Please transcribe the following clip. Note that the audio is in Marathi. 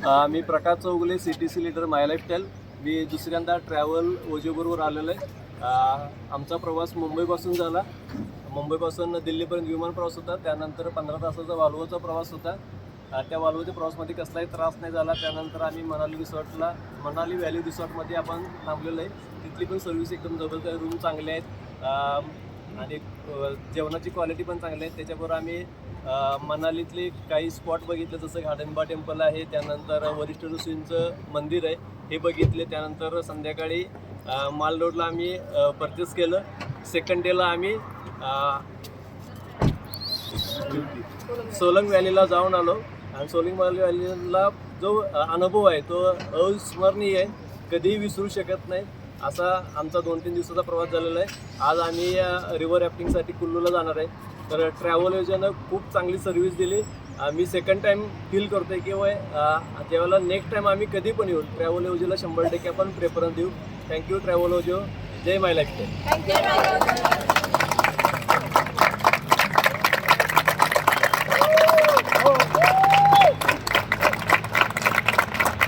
मी प्रकाश चौगुले CTC लीडर माय लाईफस्टाईल. मी दुसऱ्यांदा ट्रॅव्हल ओजोबरोबर आलेलो आहे. आमचा प्रवास मुंबईपासून झाला. मुंबईपासून दिल्लीपर्यंत विमान प्रवास होता. त्यानंतर 15 तासाचा वाल्वोचा प्रवास होता. त्या वाल्वोच्या प्रवासमध्ये कसलाही त्रास नाही झाला. त्यानंतर आम्ही मनाली व्हॅली रिसॉर्टमध्ये आपण थांबलेलो आहे. तिथली पण सर्व्हिस एकदम जबरदस्त, रूम चांगले आहेत आणि जेवणाची क्वालिटी पण चांगली आहे. त्याच्याबरोबर आम्ही मनालीतले काही स्पॉट बघितले, जसं गार्डनबा टेम्पल आहे, त्यानंतर वरिष्ठ ऋषींचं मंदिर आहे हे बघितले. त्यानंतर संध्याकाळी माल रोडला आम्ही परचेस केलं. सेकंड डेला आम्ही सोलंग व्हॅलीला जाऊन आलो आणि सोलंग व्हॅलीला जो अनुभव आहे तो अविस्मरणीय आहे, कधीही विसरू शकत नाही. असा आमचा 2-3 दिवसाचा प्रवास झालेला आहे. आज आम्ही रिव्हर रॅफ्टिंगसाठी कुल्लूला जाणार आहे. तर ट्रॅव्हल एजंटनं खूप चांगली सर्व्हिस दिली. मी सेकंड टाईम फील करतो आहे की ज्यावेळेला नेक्स्ट टाईम आम्ही कधी पण येऊ, ट्रॅव्हल ओजोला 100% आपण प्रेफरन्स देऊ. थँक्यू ट्रॅव्हल ओजो. जय माय लाईफस्टाईल.